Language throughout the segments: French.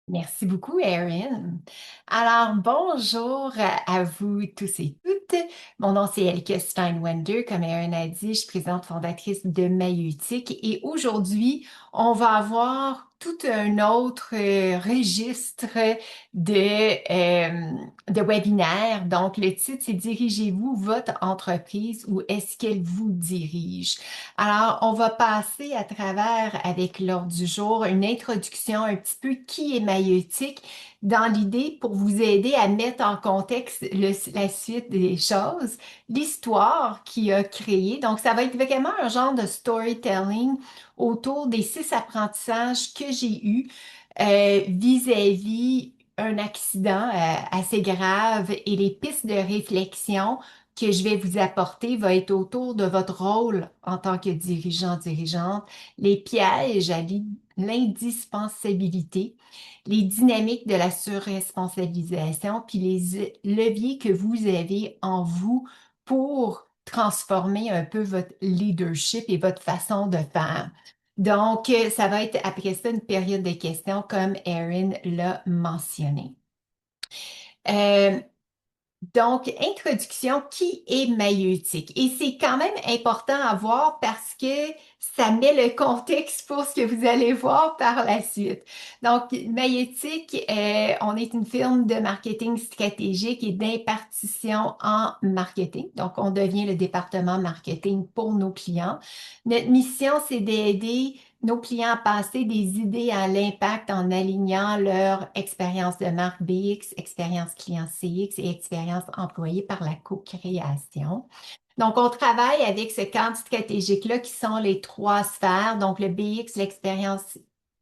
Merci beaucoup, Erin. Alors, bonjour à vous tous et toutes. Mon nom, c'est Elke Steinwender. Comme Erin a dit, je suis présidente fondatrice de Maïeutique. Et aujourd'hui, on va avoir tout un autre registre de webinaires. Donc, le titre, c'est Dirigez-vous votre entreprise ou est-ce qu'elle vous dirige? Alors, on va passer à travers, avec l'ordre du jour, une introduction un petit peu qui est maïeutique dans l'idée pour vous aider à mettre en contexte la suite des choses, l'histoire qui a créé. Donc, ça va être vraiment un genre de storytelling autour des 6 apprentissages que j'ai eus vis-à-vis un accident assez grave et les pistes de réflexion que je vais vous apporter va être autour de votre rôle en tant que dirigeant, dirigeante, les pièges à l'indispensabilité, les dynamiques de la surresponsabilisation, puis les leviers que vous avez en vous pour transformer un peu votre leadership et votre façon de faire. Donc, ça va être après ça une période de questions comme Erin l'a mentionné. Euh, donc, introduction, qui est maïeutique? Et c'est quand même important à voir parce que ça met le contexte pour ce que vous allez voir par la suite. Donc, maïeutique, on est une firme de marketing stratégique et d'impartition en marketing. Donc, on devient le département marketing pour nos clients. Notre mission, c'est d'aider nos clients à passer des idées à l'impact en alignant leur expérience de marque BX, expérience client CX et expérience employée par la co-création. Donc, on travaille avec ce cadre stratégique-là qui sont les 3 sphères. Donc, le BX, l'expérience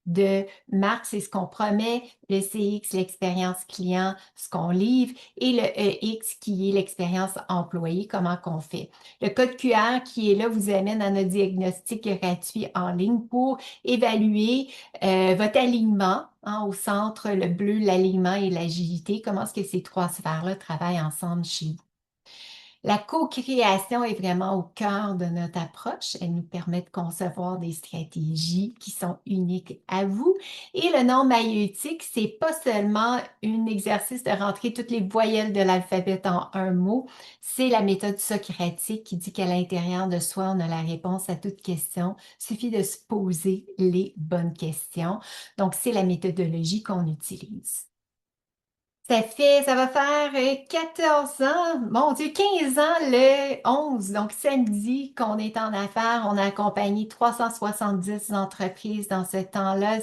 de marque, c'est ce qu'on promet, le CX, l'expérience client, ce qu'on livre, et le EX qui est l'expérience employée, comment qu'on fait. Le code QR qui est là vous amène à notre diagnostic gratuit en ligne pour évaluer votre alignement, hein, au centre, le bleu, l'alignement et l'agilité. Comment est-ce que ces 3 sphères-là travaillent ensemble chez vous? La co-création est vraiment au cœur de notre approche. Elle nous permet de concevoir des stratégies qui sont uniques à vous. Et le nom maïeutique, c'est pas seulement un exercice de rentrer toutes les voyelles de l'alphabet en un mot. C'est la méthode socratique qui dit qu'à l'intérieur de soi, on a la réponse à toute question. Il suffit de se poser les bonnes questions. Donc, c'est la méthodologie qu'on utilise. Ça va faire 14 ans, mon Dieu, 15 ans le 11, donc samedi qu'on est en affaires. On a accompagné 370 entreprises dans ce temps-là,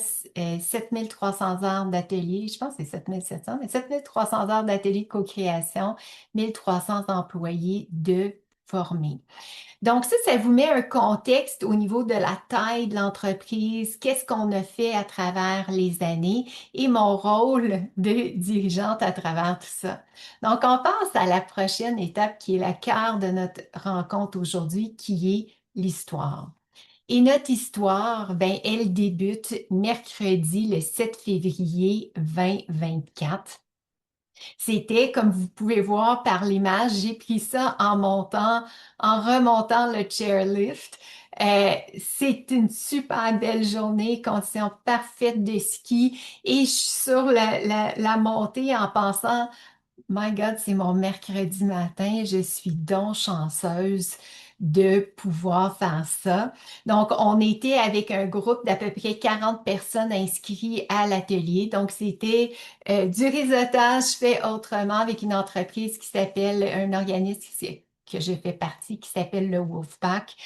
7300 heures d'ateliers, je pense que c'est 7700, mais 7300 heures d'ateliers de co-création, 1300 employés de formés. Donc ça vous met un contexte au niveau de la taille de l'entreprise, qu'est-ce qu'on a fait à travers les années et mon rôle de dirigeante à travers tout ça. Donc on passe à la prochaine étape qui est la cœur de notre rencontre aujourd'hui, qui est l'histoire. Et notre histoire, ben, elle débute mercredi le 7 février 2024. C'était, comme vous pouvez voir par l'image, j'ai pris ça en montant, en remontant le chairlift. C'est une super belle journée, conditions parfaites de ski et je suis sur la montée en pensant, My God, c'est mon mercredi matin, je suis donc chanceuse de pouvoir faire ça. Donc, on était avec un groupe d'à peu près 40 personnes inscrites à l'atelier. Donc, c'était du réseautage fait autrement avec une entreprise qui s'appelle, un organisme que je fais partie, qui s'appelle le Wolfpack,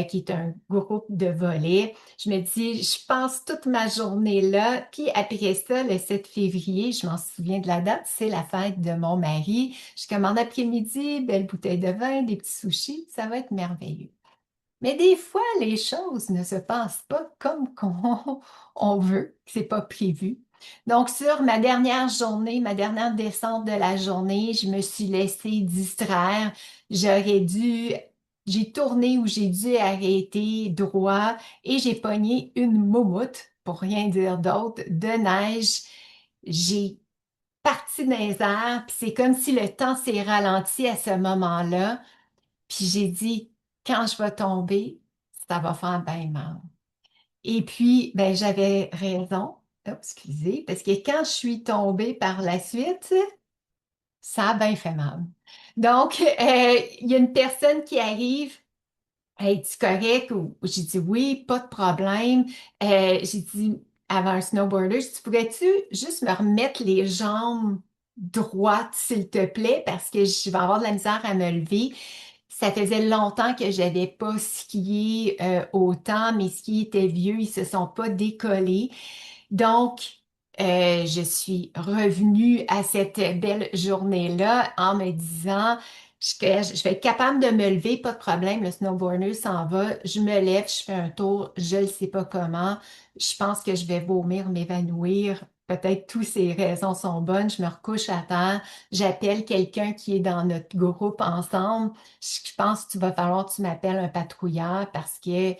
qui est un groupe de volets. Je me dis, je passe toute ma journée là, puis après ça, le 7 février, je m'en souviens de la date, c'est la fête de mon mari. Je commande après-midi, belle bouteille de vin, des petits sushis, ça va être merveilleux. Mais des fois, les choses ne se passent pas comme qu'on on veut, c'est pas prévu. Donc, sur ma dernière journée, ma dernière descente de la journée, je me suis laissée distraire. J'aurais dû, j'ai tourné ou j'ai dû arrêter droit et j'ai pogné une moumoute, pour rien dire d'autre, de neige. J'ai parti dans les airs, puis c'est comme si le temps s'est ralenti à ce moment-là. Puis j'ai dit, quand je vais tomber, ça va faire bien mal. Et puis, ben, j'avais raison. oh, excusez, parce que quand je suis tombée par la suite, ça a bien fait mal. Donc, il y a une personne qui arrive. Hey, tu correct? Ou j'ai dit oui, pas de problème. J'ai dit avant un snowboarder, j'ai dit, pourrais-tu juste me remettre les jambes droites, s'il te plaît, parce que je vais avoir de la misère à me lever. Ça faisait longtemps que j'avais pas skié autant. Mes skis étaient vieux, ils se sont pas décollés. Donc, je suis revenue à cette belle journée-là en me disant, je vais être capable de me lever, pas de problème, le snowboarder s'en va, je me lève, je fais un tour, je ne sais pas comment, je pense que je vais vomir, m'évanouir. Peut-être toutes ces raisons sont bonnes. Je me recouche à terre, j'appelle quelqu'un qui est dans notre groupe ensemble. Je pense que tu vas falloir que tu m'appelles un patrouilleur parce que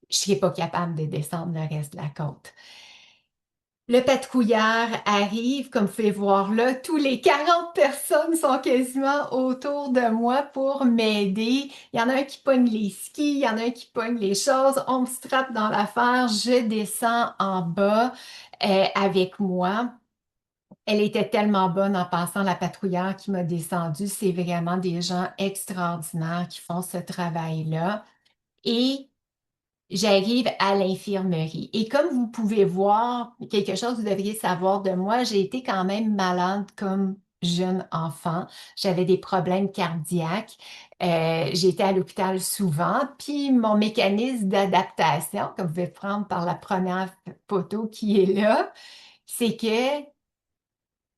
je serai pas capable de descendre le reste de la côte. Le patrouilleur arrive, comme vous pouvez voir là, tous les 40 personnes sont quasiment autour de moi pour m'aider. Il y en a un qui pogne les skis, il y en a un qui pogne les choses. On me strappe dans l'affaire, je descends en bas avec moi. Elle était tellement bonne en passant, la patrouillère qui m'a descendue. C'est vraiment des gens extraordinaires qui font ce travail-là. Et j'arrive à l'infirmerie. Et comme vous pouvez voir, quelque chose que vous devriez savoir de moi, j'ai été quand même malade comme jeune enfant. J'avais des problèmes cardiaques. J'ai été à l'hôpital souvent. Puis mon mécanisme d'adaptation, comme vous pouvez prendre par la première photo qui est là, c'est que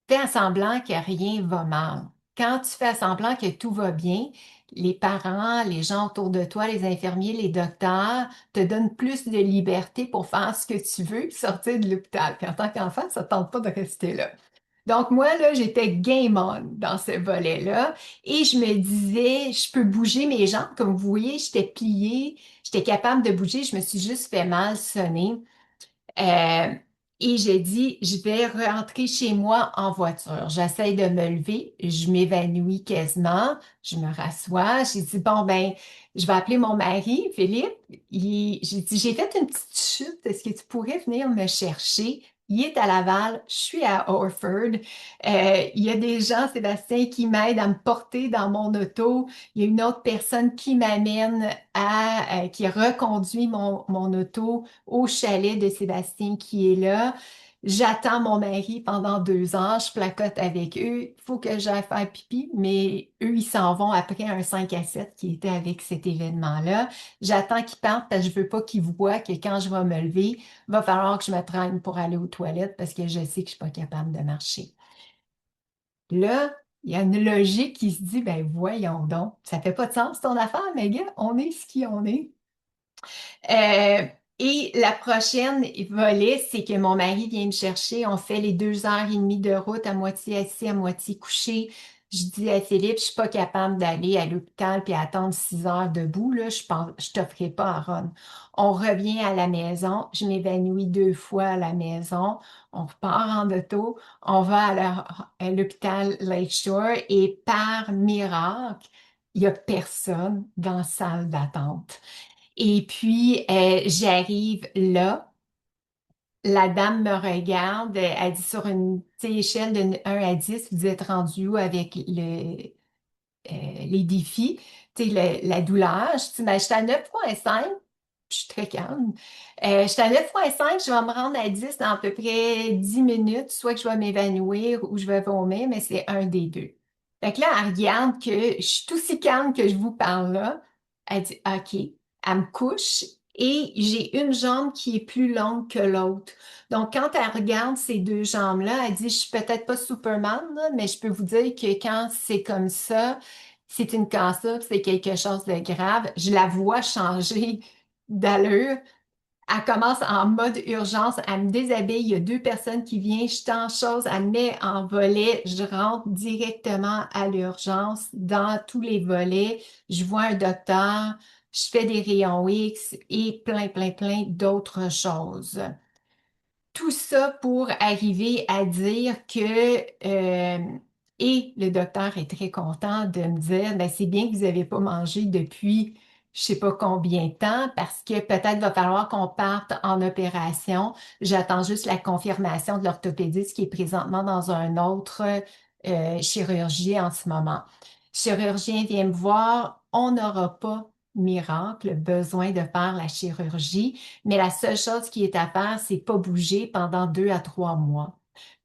fais semblant que rien va mal. Quand tu fais semblant que tout va bien, les parents, les gens autour de toi, les infirmiers, les docteurs te donnent plus de liberté pour faire ce que tu veux et sortir de l'hôpital. Puis en tant qu'enfant, ça ne tente pas de rester là. Donc moi, là, j'étais game on dans ce volet-là et je me disais, je peux bouger mes jambes. Comme vous voyez, j'étais pliée, j'étais capable de bouger, je me suis juste fait mal sonner. Euh, et j'ai dit, je vais rentrer chez moi en voiture. J'essaie de me lever, je m'évanouis quasiment, je me rassois. J'ai dit, bon, ben, je vais appeler mon mari, Philippe. J'ai dit, j'ai fait une petite chute, est-ce que tu pourrais venir me chercher? Il est à Laval, je suis à Orford. Il y a des gens, Sébastien, qui m'aident à me porter dans mon auto. Il y a une autre personne qui m'amène qui reconduit mon auto au chalet de Sébastien qui est là. J'attends mon mari pendant 2 heures, je placote avec eux. Il faut que j'aille faire pipi, mais eux, ils s'en vont après un 5 à 7 qui était avec cet événement-là. J'attends qu'ils partent parce que je veux pas qu'ils voient que quand je vais me lever, il va falloir que je me traîne pour aller aux toilettes parce que je sais que je suis pas capable de marcher. Là, il y a une logique qui se dit, ben voyons donc, ça fait pas de sens ton affaire, mais gars, on est ce qui on est. Euh, et la prochaine volet, c'est que mon mari vient me chercher. On fait les 2 heures et demie de route à moitié assis, à moitié couché. Je dis à Philippe, je suis pas capable d'aller à l'hôpital puis attendre 6 heures debout. Là, je t'offrirai pas à Ron. On revient à la maison. Je m'évanouis 2 fois à la maison. On repart en auto. On va à l'hôpital Lakeshore et par miracle, il y a personne dans la salle d'attente. Et puis, j'arrive là, la dame me regarde, elle dit sur une tu sais, échelle de 1 à 10, vous êtes rendu où avec les défis, tu sais, la douleur? Je dis, ben, je suis à 9,5, je suis très calme. Je suis à 9,5, je vais me rendre à 10 dans à peu près 10 minutes, soit que je vais m'évanouir ou je vais vomir, mais c'est un des deux. Fait que là, elle regarde que je suis aussi calme que je vous parle là. Elle dit, OK. Elle me couche et j'ai une jambe qui est plus longue que l'autre. Donc, quand elle regarde ces deux jambes-là, elle dit, je suis peut-être pas Superman, là, mais je peux vous dire que quand c'est comme ça, c'est une cassure, c'est quelque chose de grave. Je la vois changer d'allure. Elle commence en mode urgence, elle me déshabille, il y a 2 personnes qui viennent, je t'en chose, elle me met en volet, je rentre directement à l'urgence dans tous les volets, je vois un docteur, je fais des rayons X et plein, plein, plein d'autres choses. Tout ça pour arriver à dire que, et le docteur est très content de me dire, ben, c'est bien que vous n'avez pas mangé depuis, je sais pas combien de temps parce que peut-être va falloir qu'on parte en opération. J'attends juste la confirmation de l'orthopédiste qui est présentement dans un autre chirurgie en ce moment. Le chirurgien vient me voir, on n'aura pas miracle, besoin de faire la chirurgie, mais la seule chose qui est à faire, c'est pas bouger pendant 2 à 3 mois.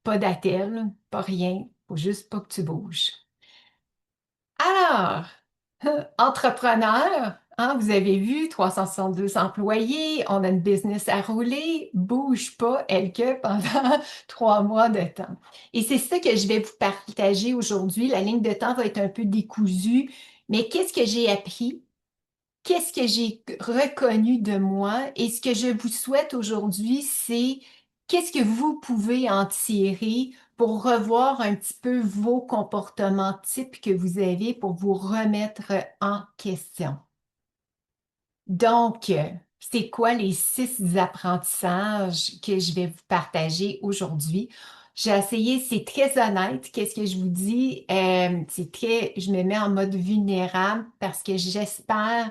Pas d'attelle, pas rien, faut juste pas que tu bouges. Alors, entrepreneur, hein, vous avez vu, 362 employés, on a une business à rouler, bouge pas, elle que pendant 3 mois de temps. Et c'est ça que je vais vous partager aujourd'hui. La ligne de temps va être un peu décousue, mais qu'est-ce que j'ai appris? Qu'est-ce que j'ai reconnu de moi? Et ce que je vous souhaite aujourd'hui, c'est qu'est-ce que vous pouvez en tirer pour revoir un petit peu vos comportements types que vous avez pour vous remettre en question. Donc, c'est quoi les 6 apprentissages que je vais vous partager aujourd'hui? J'ai essayé, c'est très honnête, qu'est-ce que je vous dis? Je me mets en mode vulnérable parce que j'espère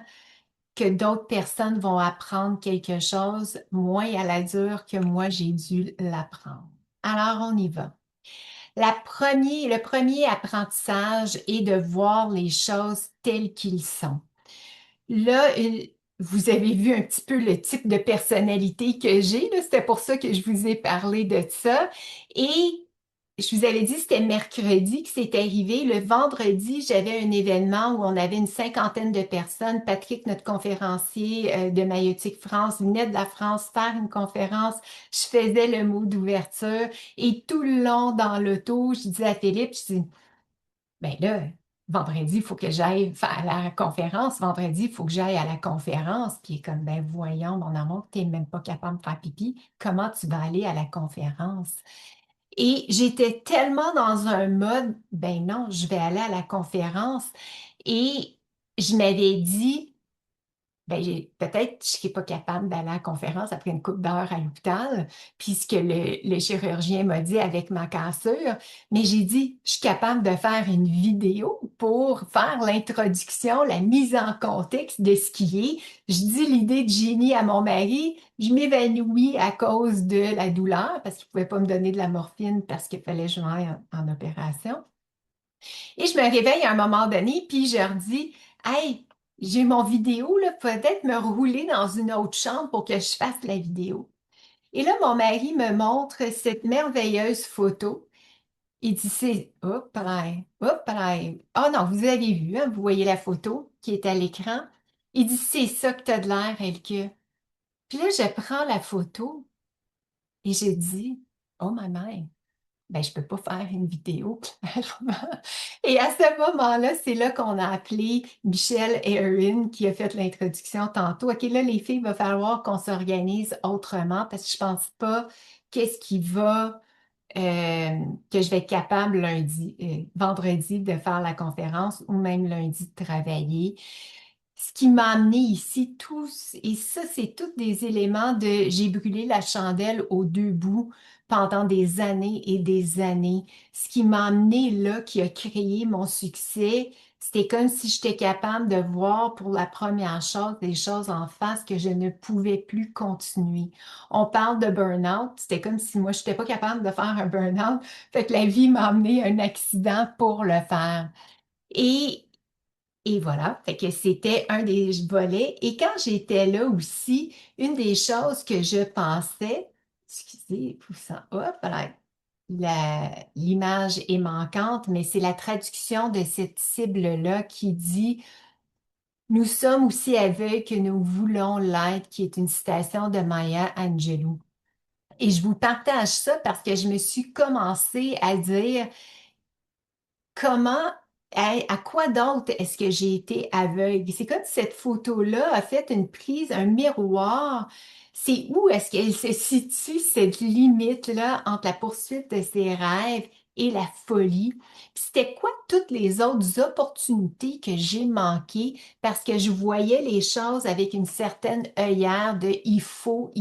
que d'autres personnes vont apprendre quelque chose moins à la dure que moi j'ai dû l'apprendre. Alors, on y va. Le premier apprentissage est de voir les choses telles qu'ils sont. Là, vous avez vu un petit peu le type de personnalité que j'ai, là. C'était pour ça que je vous ai parlé de ça. Et je vous avais dit, c'était mercredi que c'est arrivé. Le vendredi, j'avais un événement où on avait une cinquantaine de personnes. Patrick, notre conférencier de Maïotique France, venait de la France faire une conférence. Je faisais le mot d'ouverture et tout le long dans l'auto, je disais à Philippe, je dis, ben là, vendredi, il faut que j'aille à la conférence. Vendredi, il faut que j'aille à la conférence. Puis il est comme, ben voyons, mon amour, tu n'es même pas capable de faire pipi. Comment tu vas aller à la conférence? Et j'étais tellement dans un mode, ben non, je vais aller à la conférence. Et je m'avais dit, ben, peut-être je ne serai pas capable d'aller à la conférence après une couple d'heures à l'hôpital, puisque le chirurgien m'a dit avec ma cassure, mais j'ai dit, je suis capable de faire une vidéo pour faire l'introduction, la mise en contexte de ce qui est. Je dis l'idée de génie à mon mari, je m'évanouis à cause de la douleur, parce qu'il ne pouvait pas me donner de la morphine parce qu'il fallait que je m'aille en opération. Et je me réveille à un moment donné, puis je leur dis, hey, j'ai mon vidéo, là, peut-être me rouler dans une autre chambre pour que je fasse la vidéo. Et là, mon mari me montre cette merveilleuse photo. Il dit, c'est, hop là. Oh non, vous avez vu, hein, vous voyez la photo qui est à l'écran. Il dit, c'est ça que tu as de l'air, Elke. Puis là, je prends la photo et je dis, oh ma mère. Ben, je peux pas faire une vidéo, clairement. Et à ce moment-là, c'est là qu'on a appelé Michelle et Erin qui a fait l'introduction tantôt. OK, là, les filles, il va falloir qu'on s'organise autrement parce que je pense pas qu'est-ce qui va, que je vais être capable vendredi de faire la conférence ou même lundi de travailler. Ce qui m'a amené ici, tous, et ça, c'est tous des éléments de j'ai brûlé la chandelle aux deux bouts pendant des années et des années. Ce qui m'a amené là, qui a créé mon succès, c'était comme si j'étais capable de voir pour la première chose des choses en face que je ne pouvais plus continuer. On parle de burn-out, c'était comme si moi, je n'étais pas capable de faire un burn-out, fait que la vie m'a amené un accident pour le faire. Et et voilà, fait que c'était un des volets. Et quand j'étais là aussi, une des choses que je pensais, excusez, poussant, hop, voilà, l'image est manquante, mais c'est la traduction de cette cible-là qui dit, nous sommes aussi aveugles que nous voulons l'être, qui est une citation de Maya Angelou. Et je vous partage ça parce que je me suis commencé à dire, comment, à quoi d'autre est-ce que j'ai été aveugle? C'est comme si cette photo-là a fait une prise, un miroir. C'est où est-ce qu'elle se situe, cette limite-là entre la poursuite de ses rêves et la folie? Puis c'était quoi toutes les autres opportunités que j'ai manquées parce que je voyais les choses avec une certaine œillère de il faut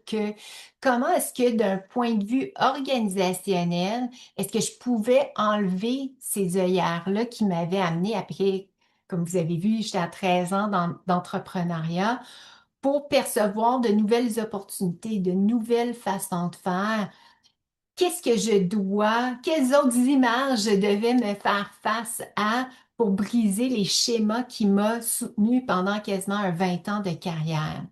que. Comment est-ce que d'un point de vue organisationnel, est-ce que je pouvais enlever ces œillères-là qui m'avaient amené après? comme vous avez vu, j'étais à 13 ans d'entrepreneuriat, pour percevoir de nouvelles opportunités, de nouvelles façons de faire. Qu'est-ce que je dois, quelles autres images je devais me faire face à pour briser les schémas qui m'ont soutenu pendant quasiment un 20 ans de carrière.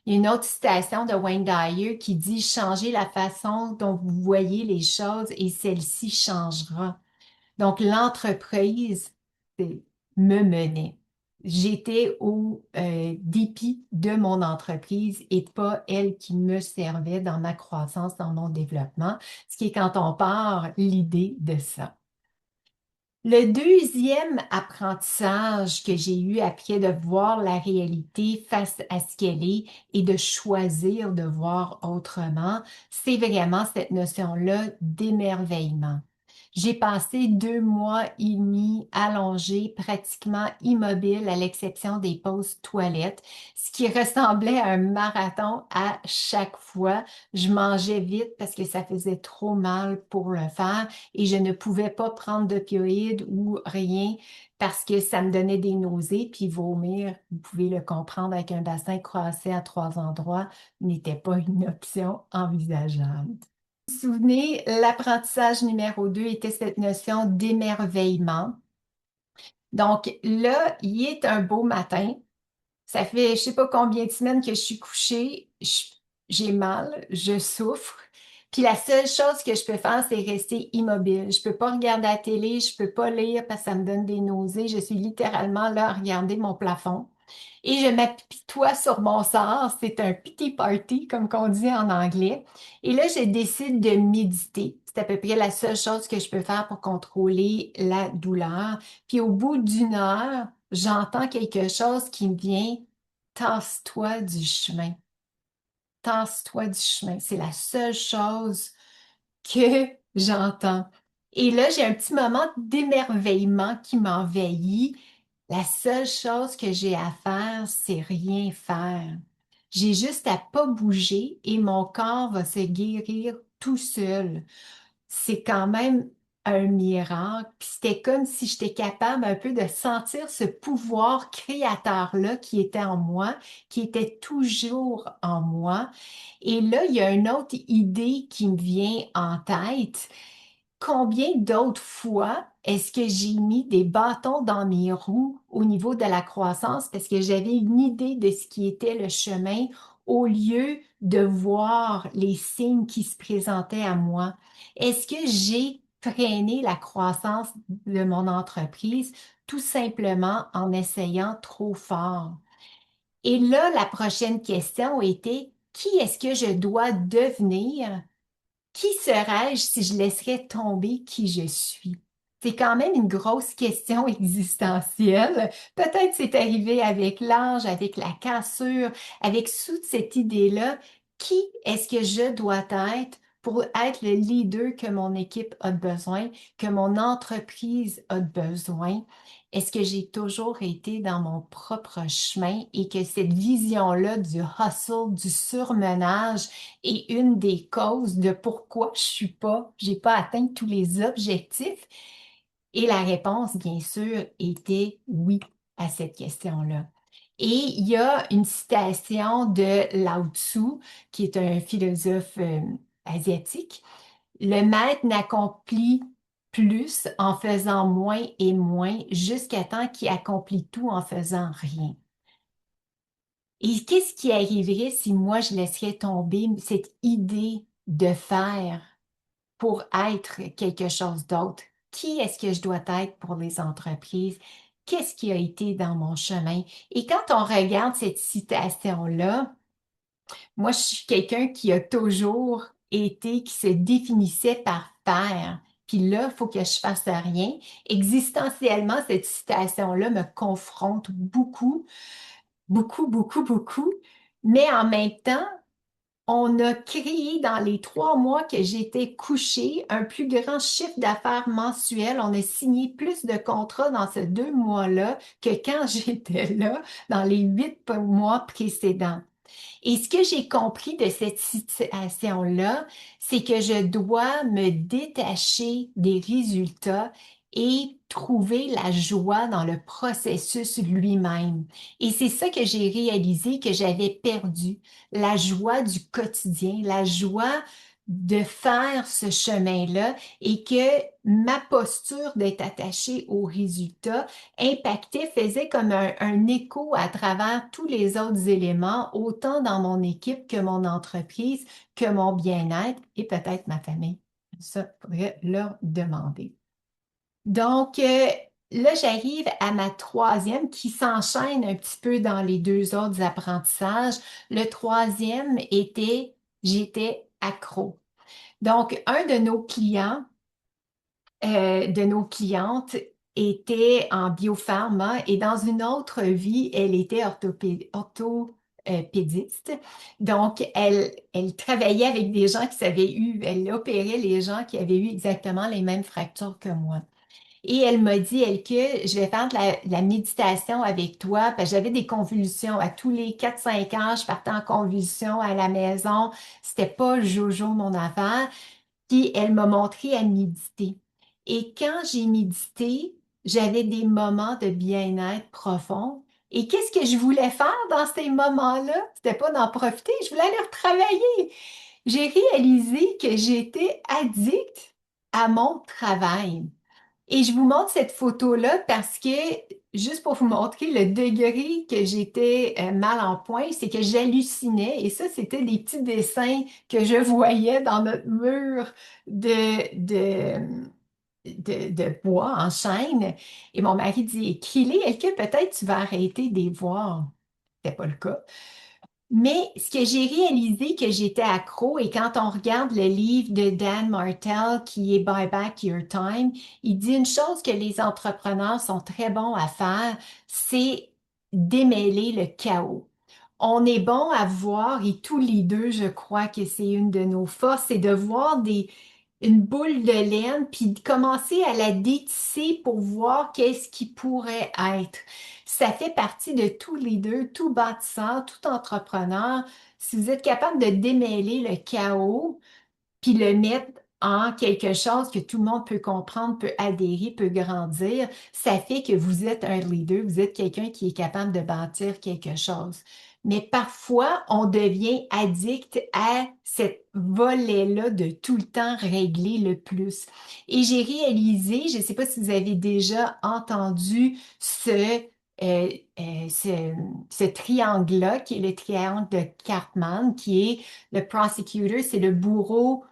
Il y a une autre citation de Wayne Dyer qui dit: Changez la façon dont vous voyez les choses et celle-ci changera. Donc, l'entreprise me menait. J'étais au dépit de mon entreprise et pas elle qui me servait dans ma croissance, dans mon développement, ce qui est quand on part l'idée de ça. Le deuxième apprentissage que j'ai eu après de voir la réalité face à ce qu'elle est et de choisir de voir autrement, c'est vraiment cette notion-là d'émerveillement. J'ai passé 2 mois et demi allongée, pratiquement immobile, à l'exception des pauses toilettes, ce qui ressemblait à un marathon à chaque fois. Je mangeais vite parce que ça faisait trop mal pour le faire et je ne pouvais pas prendre d'opioïdes ou rien parce que ça me donnait des nausées, puis vomir, vous pouvez le comprendre, avec un bassin croissé à 3 endroits, n'était pas une option envisageable. Vous vous souvenez, l'apprentissage numéro 2 était cette notion d'émerveillement. Donc là, il est un beau matin. Ça fait je sais pas combien de semaines que je suis couchée. J'ai mal, je souffre. Puis la seule chose que je peux faire, c'est rester immobile. Je peux pas regarder la télé, je peux pas lire parce que ça me donne des nausées. Je suis littéralement là à regarder mon plafond. Et je m'apitoie sur mon sort. C'est un pity party, comme qu'on dit en anglais. Et là, je décide de méditer. C'est à peu près la seule chose que je peux faire pour contrôler la douleur. Puis au bout d'1 heure, j'entends quelque chose qui me vient: tasse-toi du chemin. Tasse-toi du chemin. C'est la seule chose que j'entends. Et là, j'ai un petit moment d'émerveillement qui m'envahit. La seule chose que j'ai à faire, c'est rien faire. J'ai juste à pas bouger et mon corps va se guérir tout seul. C'est quand même un miracle. Puis c'était comme si j'étais capable un peu de sentir ce pouvoir créateur-là qui était en moi, qui était toujours en moi. Et là, il y a une autre idée qui me vient en tête. Combien d'autres fois est-ce que j'ai mis des bâtons dans mes roues au niveau de la croissance parce que j'avais une idée de ce qui était le chemin au lieu de voir les signes qui se présentaient à moi? Est-ce que j'ai freiné la croissance de mon entreprise tout simplement en essayant trop fort? Et là, la prochaine question était: qui est-ce que je dois devenir? Qui serais-je si je laisserais tomber qui je suis? C'est quand même une grosse question existentielle. Peut-être c'est arrivé avec l'âge, avec la cassure, avec toute cette idée-là. Qui est-ce que je dois être pour être le leader que mon équipe a besoin, que mon entreprise a besoin? Est-ce que j'ai toujours été dans mon propre chemin et que cette vision-là du hustle, du surmenage, est une des causes de pourquoi j'ai pas atteint tous les objectifs? Et la réponse, bien sûr, était oui à cette question-là. Et il y a une citation de Lao Tzu, qui est un philosophe asiatique: Le maître n'accomplit plus en faisant moins et moins jusqu'à temps qu'il accomplit tout en faisant rien. Et qu'est-ce qui arriverait si moi je laisserais tomber cette idée de faire pour être quelque chose d'autre? Qui est-ce que je dois être pour les entreprises? Qu'est-ce qui a été dans mon chemin? Et quand on regarde cette citation-là, moi, je suis quelqu'un qui a toujours été, qui se définissait par faire. Puis là, il faut que je fasse rien. Existentiellement, cette citation-là me confronte beaucoup, beaucoup, beaucoup, beaucoup. Mais en même temps, on a créé dans les 3 mois que j'étais couchée un plus grand chiffre d'affaires mensuel. On a signé plus de contrats dans ces 2 mois-là que quand j'étais là dans les 8 mois précédents. Et ce que j'ai compris de cette situation-là, c'est que je dois me détacher des résultats et trouver la joie dans le processus lui-même. Et c'est ça que j'ai réalisé que j'avais perdu, la joie du quotidien, la joie de faire ce chemin-là et que ma posture d'être attachée au résultat impactait, faisait comme un écho à travers tous les autres éléments, autant dans mon équipe que mon entreprise, que mon bien-être et peut-être ma famille. Ça, il faudrait leur demander. Donc, là, j'arrive à ma troisième qui s'enchaîne un petit peu dans les deux autres apprentissages. Le troisième était, j'étais accro. Donc, un de nos clientes était en biopharma et dans une autre vie, elle était orthopédiste. Donc, elle travaillait avec des gens qui avaient eu, elle opérait les gens qui avaient eu exactement les mêmes fractures que moi. Et elle m'a dit, Elke, je vais faire de la méditation avec toi, parce que j'avais des convulsions. À tous les 4-5 ans, je partais en convulsion à la maison. C'était pas Jojo mon affaire. Puis elle m'a montré à méditer. Et quand j'ai médité, j'avais des moments de bien-être profond. Et qu'est-ce que je voulais faire dans ces moments-là? C'était pas d'en profiter, je voulais aller retravailler. J'ai réalisé que j'étais addict à mon travail. Et je vous montre cette photo-là parce que, juste pour vous montrer le degré que j'étais mal en point, c'est que j'hallucinais. Et ça, c'était des petits dessins que je voyais dans notre mur de, de, de bois en chêne. Et mon mari dit, écris-les, est-ce que peut-être tu vas arrêter de les voir? C'était pas le cas. Mais ce que j'ai réalisé que j'étais accro, et quand on regarde le livre de Dan Martell qui est Buy Back Your Time, il dit une chose que les entrepreneurs sont très bons à faire, c'est démêler le chaos. On est bon à voir, et tous les deux, je crois que c'est une de nos forces, c'est de voir une boule de laine, puis de commencer à la détisser pour voir qu'est-ce qui pourrait être. Ça fait partie de tous les deux, tout bâtisseur, tout entrepreneur. Si vous êtes capable de démêler le chaos, puis le mettre en quelque chose que tout le monde peut comprendre, peut adhérer, peut grandir, ça fait que vous êtes un leader, vous êtes quelqu'un qui est capable de bâtir quelque chose. Mais parfois, on devient addict à cette volet-là de tout le temps régler le plus. Et j'ai réalisé, je ne sais pas si vous avez déjà entendu euh, euh, ce, ce triangle-là, qui est le triangle de Cartman, qui est le prosecutor, c'est le bourreau,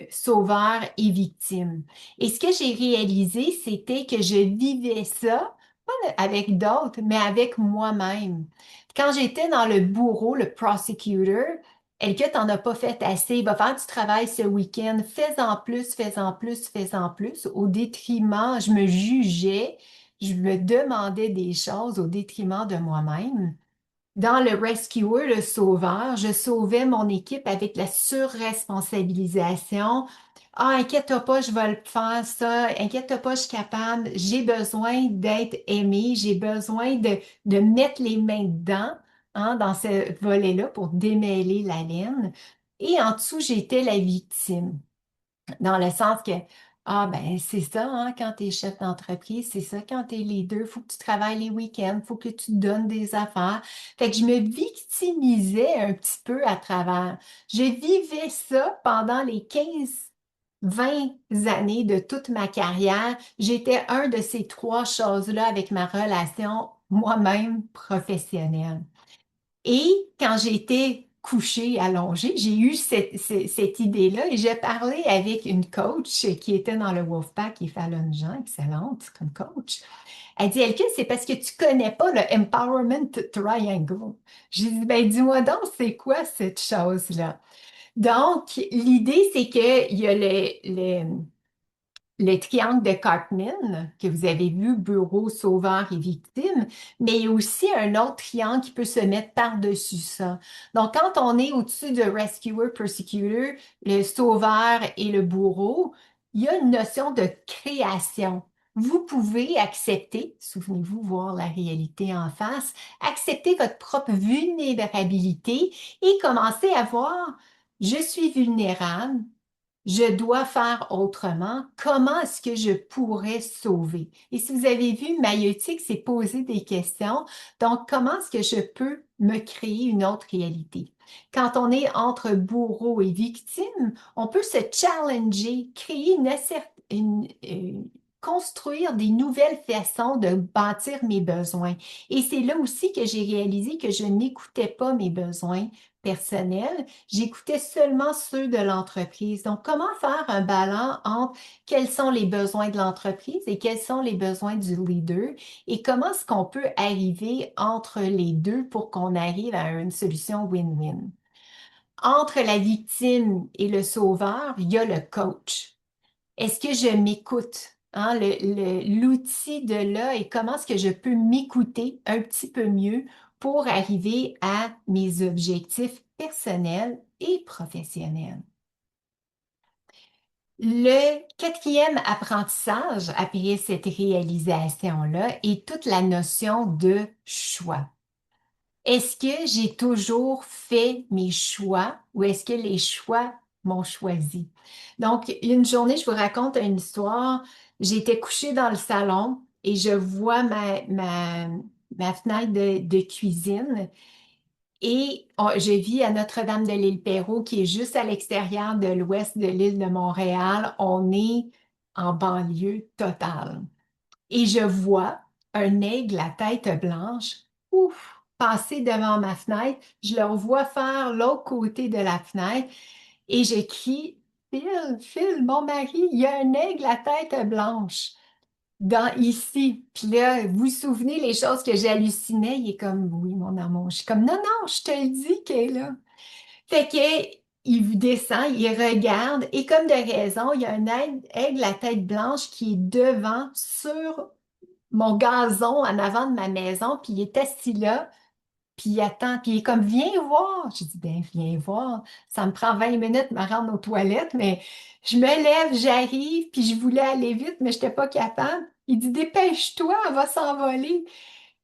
sauveur et victime. Et ce que j'ai réalisé, c'était que je vivais ça, pas avec d'autres, mais avec moi-même. Quand j'étais dans le bourreau, le prosecutor, Elke, t'en as pas fait assez, va faire du travail ce week-end, fais-en plus, fais-en plus, fais-en plus, au détriment, je me jugeais, je me demandais des choses au détriment de moi-même. Dans le rescuer, le sauveur, je sauvais mon équipe avec la surresponsabilisation. Ah, inquiète-toi pas, je vais le faire ça. Inquiète-toi pas, je suis capable. J'ai besoin d'être aimé. J'ai besoin de mettre les mains dedans, hein, dans ce volet-là pour démêler la laine. Et en dessous, j'étais la victime. Dans le sens que, ah ben c'est ça, hein, quand tu es chef d'entreprise, c'est ça, quand tu es leader, il faut que tu travailles les week-ends, il faut que tu te donnes des affaires. Fait que je me victimisais un petit peu à travers. Je vivais ça pendant les 15-20 années de toute ma carrière. J'étais un de ces trois choses-là avec ma relation moi-même professionnelle. Et quand j'étais couchée, allongée, j'ai eu cette idée-là et j'ai parlé avec une coach qui était dans le Wolfpack, qui est Fallon Jean, excellente comme coach. Elle dit, Elke, c'est parce que tu connais pas le Empowerment Triangle. J'ai dit, ben dis-moi donc, c'est quoi cette chose-là? Donc, l'idée, c'est qu'il y a le triangle de Cartman, que vous avez vu, bourreau, sauveur et victime, mais il y a aussi un autre triangle qui peut se mettre par-dessus ça. Donc, quand on est au-dessus de rescuer, persecutor, le sauveur et le bourreau, il y a une notion de création. Vous pouvez accepter, souvenez-vous, voir la réalité en face, accepter votre propre vulnérabilité et commencer à voir, je suis vulnérable, je dois faire autrement. Comment est-ce que je pourrais sauver? Et si vous avez vu, maïeutique, c'est poser des questions. Donc, comment est-ce que je peux me créer une autre réalité? Quand on est entre bourreau et victime, on peut se challenger, créer construire des nouvelles façons de bâtir mes besoins. Et c'est là aussi que j'ai réalisé que je n'écoutais pas mes besoins personnels, j'écoutais seulement ceux de l'entreprise. Donc, comment faire un balance entre quels sont les besoins de l'entreprise et quels sont les besoins du leader et comment est-ce qu'on peut arriver entre les deux pour qu'on arrive à une solution win-win. Entre la victime et le sauveur, il y a le coach. Est-ce que je m'écoute? Hein, l'outil de là et comment est-ce que je peux m'écouter un petit peu mieux pour arriver à mes objectifs personnels et professionnels. Le quatrième apprentissage après cette réalisation-là est toute la notion de choix. Est-ce que j'ai toujours fait mes choix ou est-ce que les choix m'ont choisi? Donc, une journée, je vous raconte une histoire. J'étais couchée dans le salon et je vois ma fenêtre de cuisine et je vis à Notre-Dame-de-l'Île-Perrot qui est juste à l'extérieur de l'ouest de l'île de Montréal. On est en banlieue totale. Et je vois un aigle à tête blanche, ouf, passer devant ma fenêtre. Je le revois faire l'autre côté de la fenêtre et je crie, Phil, Phil, mon mari, il y a un aigle à tête blanche dans ici. Puis là, vous vous souvenez les choses que j'hallucinais? Il est comme, oui, mon amour. Je suis comme, non, non, je te le dis qu'elle est là. Fait que, il descend, il regarde, et comme de raison, il y a un aigle à tête blanche qui est devant, sur mon gazon en avant de ma maison, puis il est assis là, puis il attend, puis il est comme, viens voir. Je dis, ben, viens voir. Ça me prend 20 minutes de me rendre aux toilettes, mais je me lève, j'arrive, puis je voulais aller vite, mais je n'étais pas capable. Il dit, dépêche-toi, elle va s'envoler.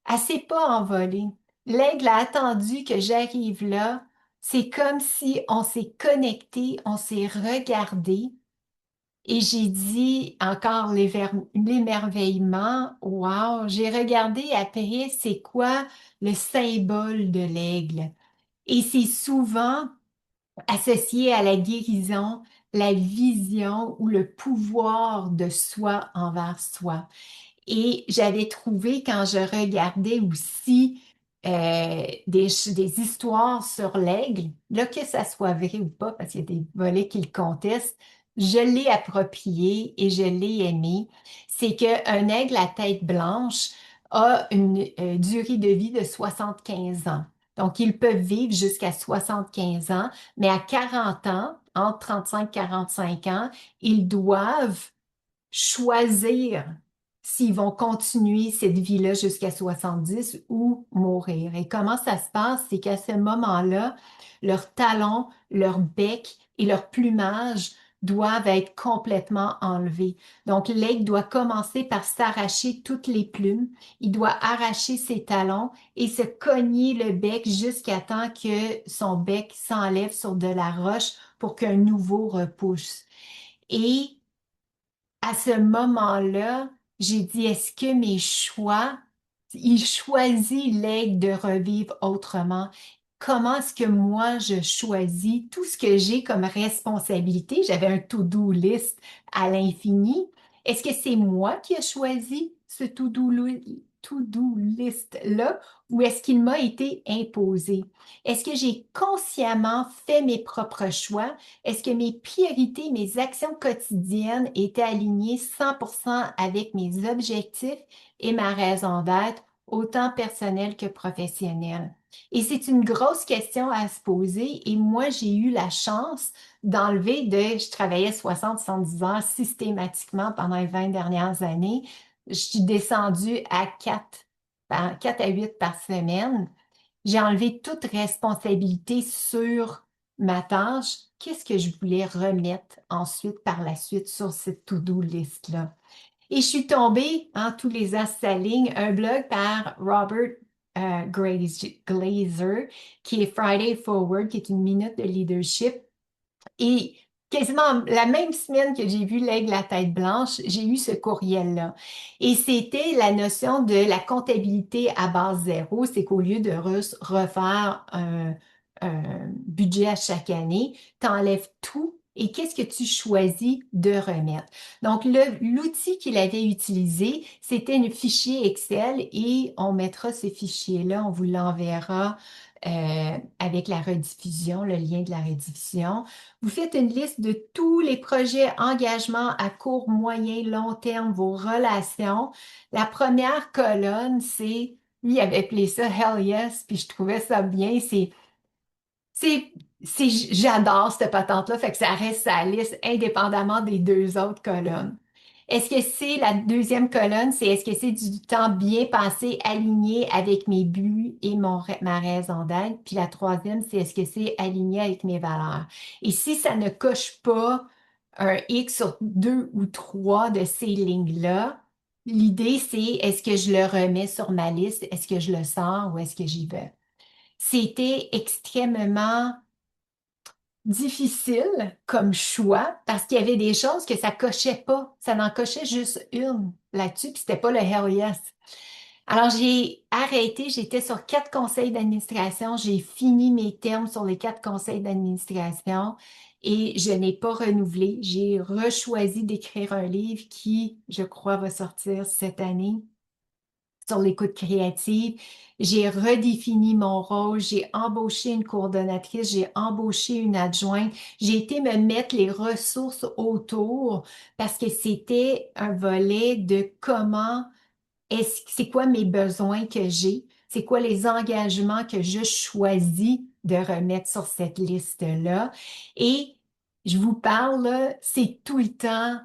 Elle s'est pas envolée. L'aigle a attendu que j'arrive là. C'est comme si on s'est connecté, on s'est regardé. Et j'ai dit encore l'émerveillement, wow, j'ai regardé après c'est quoi le symbole de l'aigle. Et c'est souvent associé à la guérison, la vision ou le pouvoir de soi envers soi. Et j'avais trouvé, quand je regardais aussi des histoires sur l'aigle, là que ça soit vrai ou pas, parce qu'il y a des volets qui le contestent, je l'ai approprié et je l'ai aimé. C'est qu'un aigle à tête blanche a une durée de vie de 75 ans. Donc, ils peuvent vivre jusqu'à 75 ans, mais à 40 ans, entre 35 et 45 ans, ils doivent choisir s'ils vont continuer cette vie-là jusqu'à 70 ou mourir. Et comment ça se passe? C'est qu'à ce moment-là, leurs talons, leur bec et leur plumage doivent être complètement enlevés. Donc, l'aigle doit commencer par s'arracher toutes les plumes. Il doit arracher ses talons et se cogner le bec jusqu'à temps que son bec s'enlève sur de la roche pour qu'un nouveau repousse. Et à ce moment-là, j'ai dit, est-ce que mes choix, il choisit l'aigle de revivre autrement? Comment est-ce que moi, je choisis tout ce que j'ai comme responsabilité? J'avais un to-do list à l'infini. Est-ce que c'est moi qui ai choisi ce to-do list-là ou est-ce qu'il m'a été imposé? Est-ce que j'ai consciemment fait mes propres choix? Est-ce que mes priorités, mes actions quotidiennes étaient alignées 100% avec mes objectifs et ma raison d'être, autant personnelle que professionnelle? Et c'est une grosse question à se poser. Et moi, j'ai eu la chance je travaillais 60-70 heures systématiquement pendant les 20 dernières années. Je suis descendue à 4 à 8 par semaine. J'ai enlevé toute responsabilité sur ma tâche. Qu'est-ce que je voulais remettre ensuite, par la suite, sur cette to-do list-là? Et je suis tombée, en tous les as s'alignent, un blog par Robert Glazer, qui est Friday Forward, qui est une minute de leadership. Et quasiment la même semaine que j'ai vu l'aigle à tête blanche, j'ai eu ce courriel-là. Et c'était la notion de la comptabilité à base zéro. C'est qu'au lieu de refaire un budget à chaque année, tu enlèves tout et qu'est-ce que tu choisis de remettre. Donc, l'outil qu'il avait utilisé, c'était un fichier Excel et on mettra ces fichiers-là, on vous l'enverra avec la rediffusion, le lien de la rediffusion. Vous faites une liste de tous les projets, engagements à court, moyen, long terme, vos relations. La première colonne, c'est, lui il avait appelé ça Hell Yes, puis je trouvais ça bien. C'est, j'adore cette patente-là, fait que ça reste sa liste indépendamment des deux autres colonnes. Est-ce que c'est la deuxième colonne, c'est est-ce que c'est du temps bien passé, aligné avec mes buts et ma raison d'être? Puis la troisième, c'est est-ce que c'est aligné avec mes valeurs? Et si ça ne coche pas un X sur deux ou trois de ces lignes-là, l'idée, c'est est-ce que je le remets sur ma liste? Est-ce que je le sors ou est-ce que j'y vais? C'était extrêmement difficile comme choix parce qu'il y avait des choses que ça cochait pas. Ça n'en cochait juste une là-dessus, puis c'était pas le hell yes. Alors j'ai arrêté, j'étais sur 4 conseils d'administration, j'ai fini mes termes sur les 4 conseils d'administration et je n'ai pas renouvelé. J'ai rechoisi d'écrire un livre qui, je crois, va sortir cette année sur l'écoute créative. J'ai redéfini mon rôle, j'ai embauché une coordonnatrice, j'ai embauché une adjointe, j'ai été me mettre les ressources autour parce que c'était un volet de comment c'est quoi mes besoins que j'ai, c'est quoi les engagements que je choisis de remettre sur cette liste-là. Et je vous parle, là, c'est tout le temps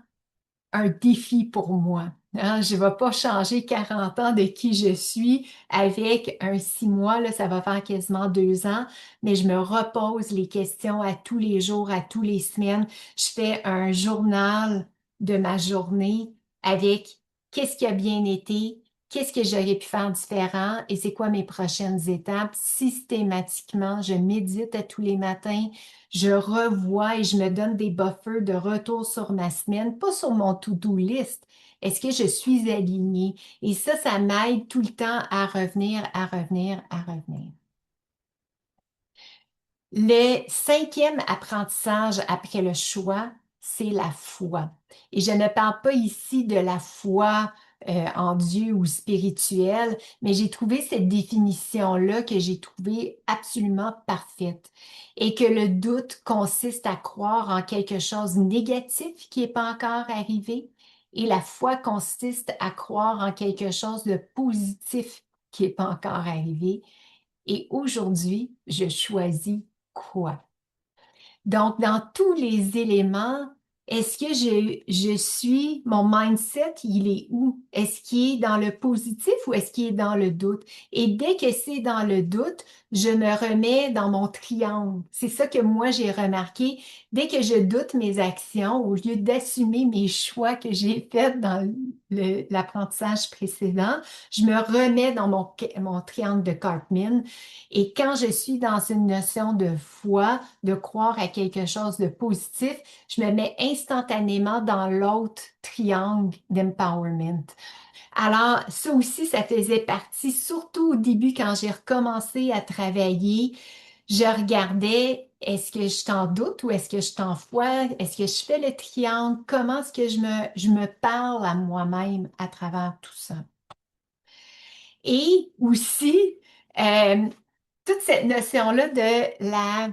un défi pour moi. Hein. Je ne vais pas changer 40 ans de qui je suis avec un 6 mois, là, ça va faire quasiment 2 ans, mais je me repose les questions à tous les jours, à tous les semaines. Je fais un journal de ma journée avec qu'est-ce qui a bien été, qu'est-ce que j'aurais pu faire différent et c'est quoi mes prochaines étapes. Systématiquement, je médite à tous les matins, je revois et je me donne des buffers de retour sur ma semaine, pas sur mon to-do list. Est-ce que je suis alignée? Et ça m'aide tout le temps à revenir, à revenir, à revenir. Le cinquième apprentissage après le choix, c'est la foi. Et je ne parle pas ici de la foi en Dieu ou spirituelle, mais j'ai trouvé cette définition-là que j'ai trouvée absolument parfaite. Et que le doute consiste à croire en quelque chose de négatif qui n'est pas encore arrivé, et la foi consiste à croire en quelque chose de positif qui n'est pas encore arrivé. Et aujourd'hui, je choisis quoi? Donc, dans tous les éléments, est-ce que je suis, mon mindset, il est où? Est-ce qu'il est dans le positif ou est-ce qu'il est dans le doute? Et dès que c'est dans le doute, je me remets dans mon triangle. C'est ça que moi, j'ai remarqué. Dès que je doute mes actions, au lieu d'assumer mes choix que j'ai faits dans l'apprentissage précédent, je me remets dans mon triangle de Cartman. Et quand je suis dans une notion de foi, de croire à quelque chose de positif, je me mets instantanément dans l'autre triangle d'empowerment. Alors, ça aussi, ça faisait partie, surtout au début quand j'ai recommencé à travailler, je regardais, est-ce que je suis en doute ou est-ce que je suis en foi? Est-ce que je fais le triangle? Comment est-ce que je me parle à moi-même à travers tout ça? Et aussi, euh, toute cette notion-là de la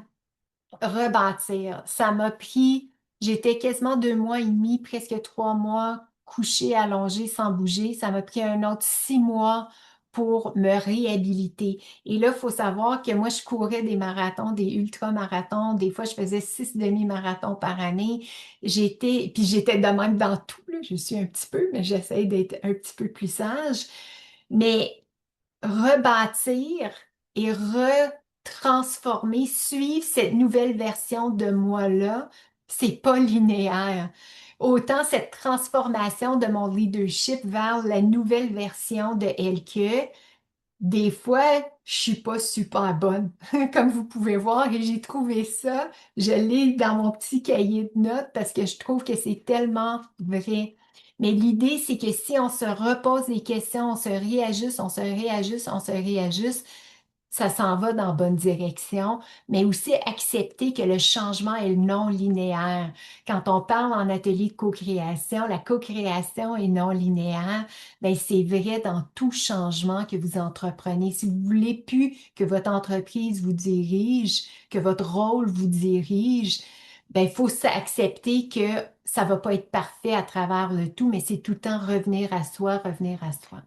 rebâtir. Ça m'a pris, j'étais quasiment 2 mois et demi, presque 3 mois, couchée, allongée, sans bouger. Ça m'a pris un autre 6 mois pour me réhabiliter. Et là, il faut savoir que moi, je courais des marathons, des ultramarathons. Des fois, je faisais 6 demi-marathons par année. Puis j'étais de même dans tout, là. Je suis un petit peu, mais j'essaie d'être un petit peu plus sage. Mais rebâtir et retransformer, suivre cette nouvelle version de moi-là, c'est pas linéaire. Autant cette transformation de mon leadership vers la nouvelle version de Elke, des fois, je suis pas super bonne, comme vous pouvez voir, et j'ai trouvé ça, je l'ai dans mon petit cahier de notes parce que je trouve que c'est tellement vrai. Mais l'idée, c'est que si on se repose des questions, on se réajuste, on se réajuste, on se réajuste, ça s'en va dans la bonne direction, mais aussi accepter que le changement est non linéaire. Quand on parle en atelier de co-création, la co-création est non linéaire, ben c'est vrai dans tout changement que vous entreprenez. Si vous voulez plus que votre entreprise vous dirige, que votre rôle vous dirige, ben il faut accepter que ça va pas être parfait à travers le tout, mais c'est tout le temps revenir à soi, revenir à soi.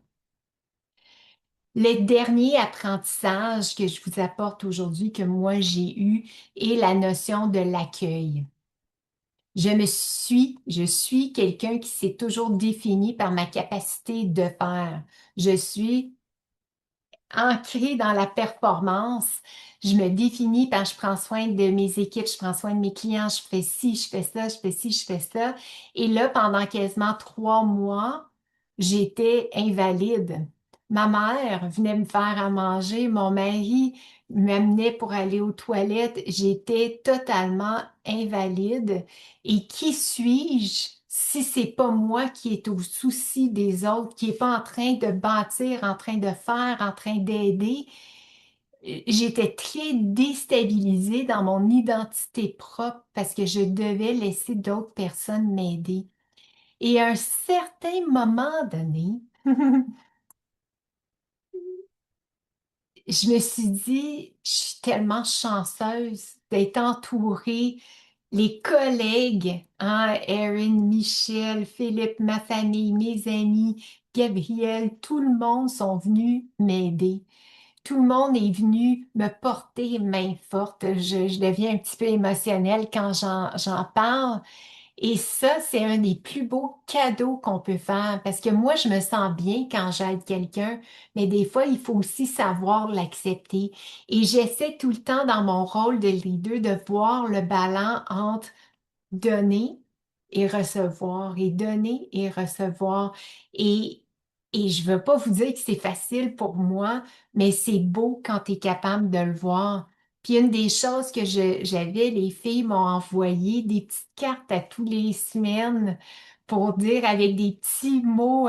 Le dernier apprentissage que je vous apporte aujourd'hui, que moi j'ai eu, est la notion de l'accueil. Je suis quelqu'un qui s'est toujours défini par ma capacité de faire. Je suis ancrée dans la performance. Je me définis par je prends soin de mes équipes, je prends soin de mes clients, je fais ci, je fais ça, je fais ci, je fais ça. Et là, pendant quasiment 3 mois, j'étais invalide. Ma mère venait me faire à manger, mon mari m'amenait pour aller aux toilettes. J'étais totalement invalide. Et qui suis-je si c'est pas moi qui est au souci des autres, qui est pas en train de bâtir, en train de faire, en train d'aider? J'étais très déstabilisée dans mon identité propre parce que je devais laisser d'autres personnes m'aider. Et à un certain moment donné, je me suis dit, je suis tellement chanceuse d'être entourée, les collègues, hein, Erin, Michel, Philippe, ma famille, mes amis, Gabriel, tout le monde sont venus m'aider. Tout le monde est venu me porter main forte. Je deviens un petit peu émotionnelle quand j'en parle. Et ça, c'est un des plus beaux cadeaux qu'on peut faire parce que moi, je me sens bien quand j'aide quelqu'un, mais des fois, il faut aussi savoir l'accepter. Et j'essaie tout le temps dans mon rôle de leader de voir le ballon entre donner et recevoir, et donner et recevoir. Et, et je veux pas vous dire que c'est facile pour moi, mais c'est beau quand tu es capable de le voir. Puis une des choses que j'avais, les filles m'ont envoyé des petites cartes à tous les semaines pour dire avec des petits mots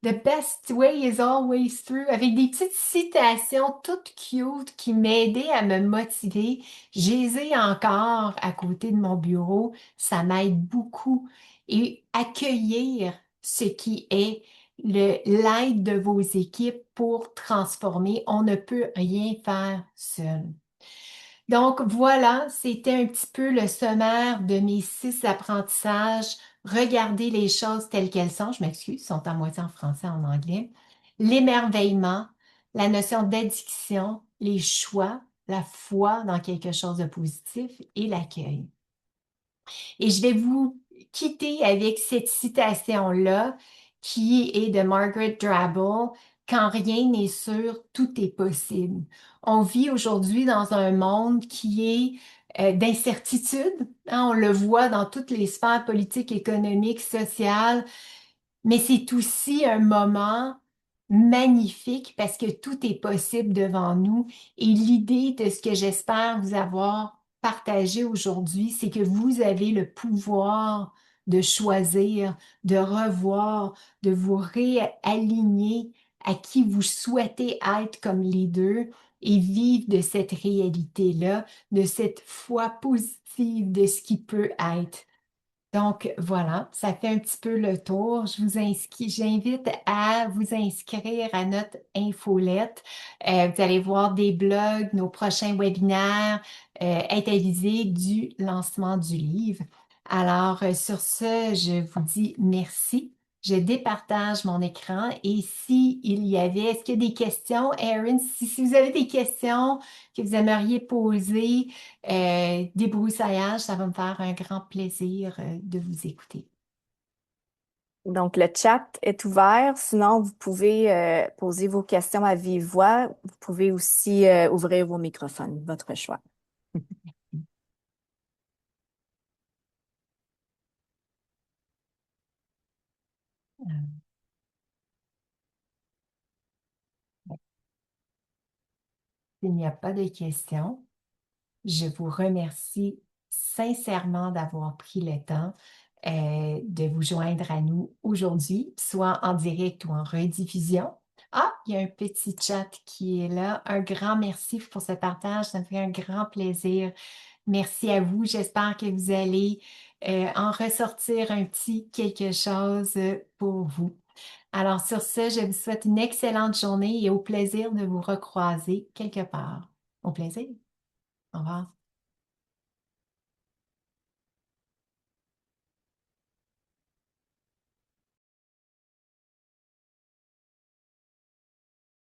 The best way is always through, avec des petites citations toutes cute qui m'aidaient à me motiver. Je les ai encore à côté de mon bureau, ça m'aide beaucoup. Et accueillir ce qui est l'aide de vos équipes pour transformer, on ne peut rien faire seul. Donc voilà, c'était un petit peu le sommaire de mes 6 apprentissages. Regardez les choses telles qu'elles sont. Je m'excuse, sont à moitié en français, en anglais. L'émerveillement, la notion d'addiction, les choix, la foi dans quelque chose de positif et l'accueil. Et je vais vous quitter avec cette citation-là qui est de Margaret Drabble. Quand rien n'est sûr, tout est possible. On vit aujourd'hui dans un monde qui est d'incertitude, hein. On le voit dans toutes les sphères politiques, économiques, sociales. Mais c'est aussi un moment magnifique parce que tout est possible devant nous. Et l'idée de ce que j'espère vous avoir partagé aujourd'hui, c'est que vous avez le pouvoir de choisir, de revoir, de vous réaligner à qui vous souhaitez être comme leader et vivre de cette réalité-là, de cette foi positive de ce qui peut être. Donc voilà, ça fait un petit peu le tour. J'invite à vous inscrire à notre infolette. Vous allez voir des blogs, nos prochains webinaires, être avisé du lancement du livre. Alors sur ce, je vous dis merci. Je départage mon écran et si il y avait, est-ce qu'il y a des questions, Erin? Si vous avez des questions que vous aimeriez poser, débroussaillage, ça va me faire un grand plaisir de vous écouter. Donc, le chat est ouvert. Sinon, vous pouvez poser vos questions à vive voix. Vous pouvez aussi ouvrir vos microphones, votre choix. S'il n'y a pas de questions, je vous remercie sincèrement d'avoir pris le temps de vous joindre à nous aujourd'hui, soit en direct ou en rediffusion. Ah, il y a un petit chat qui est là. Un grand merci pour ce partage. Ça me fait un grand plaisir. Merci à vous. J'espère que vous allez en ressortir un petit quelque chose pour vous. Alors sur ce, je vous souhaite une excellente journée et au plaisir de vous recroiser quelque part. Au plaisir. Au revoir.